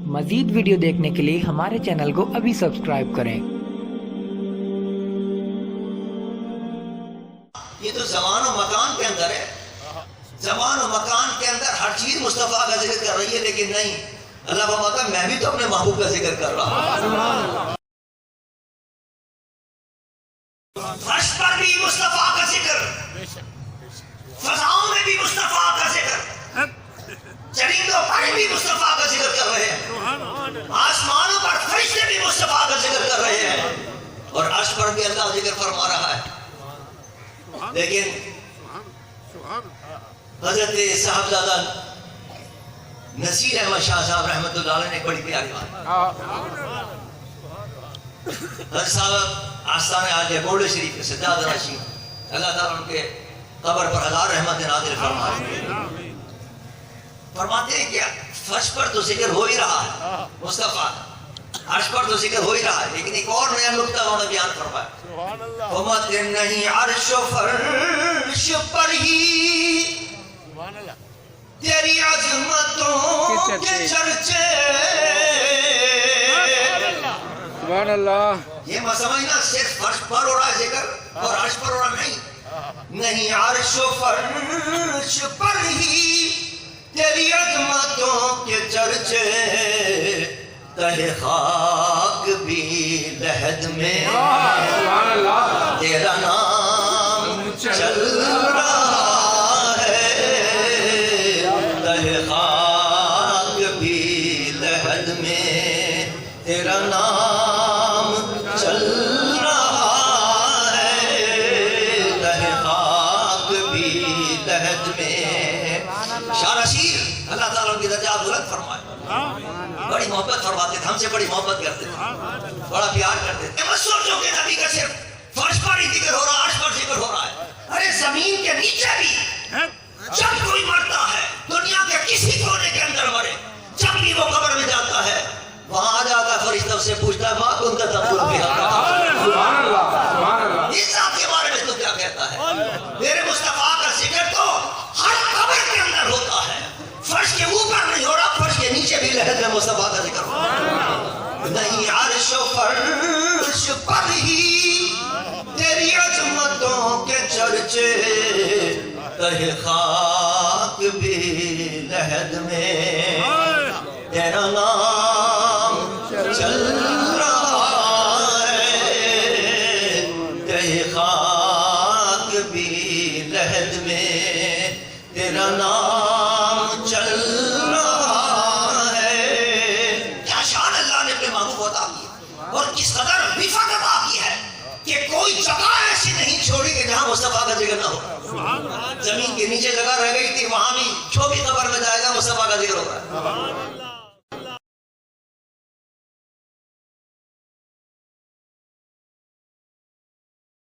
मजीद video देखने के लिए हमारे चैनल को अभी सब्सक्राइब करें। ये तो ज़मान और मकान के अंदर है, ज़मान और मकान के अंदर हर चीज मुस्तफ़ा का जिक्र कर रही है, लेकिन नहीं, अल्लाह फरमाता है मैं भी तो अपने महबूब का जिक्र कर रहा हूँ। फर्श पर भी मुस्तफ़ा का जिक्र, फज़ाओं में भी मुस्तफ़ा का जिक्र, चरिंदों पर भी मुस्तफ़ा का जिक्र कर रहे हैं, आसमानों पर फरिश्ते भी मुस्तफ़ा का जिक्र कर रहे हैं, और अर्श पर भी अल्लाह जिक्र फरमा रहा है। लेकिन हजरत साहबजादा नसीर अहमद शाह साहब रहमतुल्लाह अलैह ने एक बड़ी प्यारी बात, हजरत साहब आस्थान आज बोर्ड शरीफ के सज्जाद राशि, अल्लाह ताला उनके कब्र पर हजार रहमत नाज़िल फरमाए। फरमाते हैं क्या फर्श पर तो जिक्र हो ही रहा है मुस्तफा, अर्श पर तो जिक्र हो ही रहा है, लेकिन एक और नया नुक्ता उन्होंने बयान फरमाया, नहीं अर्श फर्श पर ही तेरी अज़मतों के चर्चे। सुभान अल्लाह। ये मत समझना सिर्फ फर्श पर हो रहा है जिक्र और अर्श पर हो रहा नहीं, अर्श फर्श पर ही तेरी अज़मतों के चर्चे, तहे खाक भी लहद में तेरा नाम चल रहा है, तहे खाक भी लहद में तेरा नाम चल रहा है, तहे खाक भी लहद में। शाह नसीर अल्लाह ताला उनकी दर्जा बुलंद फरमाए, बड़ी मोहब्बत फरमाते थे, हमसे बड़ी मोहब्बत करते थे, बड़ा प्यार करते थे। मत सोचो कि नबी का सिर्फ फर्श पर ही जिक्र हो रहा है, अर्श पर जिक्र हो रहा है, अरे जमीन के नीचे भी जब कोई मरता है, दुनिया के किसी कोने के अंदर मरे, जब भी वो कब्र में जाता है, वहां आ जाता फरिश्ता उससे पूछता है माँ कुन का तब्दुल बिहा, इस जात के बारे में तो क्या कहता है? मेरे मुस्तफा का जिक्र तो हर कब्र के अंदर होता है, फर्श के ऊपर नहीं हो रहा, फर्श के नीचे भी लहद में मुस्तफा का जिक्र हो रहा है। नहीं अर्श फर्श पर ही तेरी अज़मतों के चर्चे, तहे खाक भी लहद में तेरा नाम चल रहा है, तहे खाक भी लहद में तेरा नाम चल रहा है। क्या शान अल्लाह ने अपने महबूब को अता की और किस कदर रिफ़त अता की है कि कोई जगह ऐसी नहीं छोड़ी कि जहां मुस्तफा का जिक्र ना हो। जमीन के नीचे जगह रह गई थी, वहां भी जो भी कब्र में जाएगा मुस्तफा का जिक्र होगा।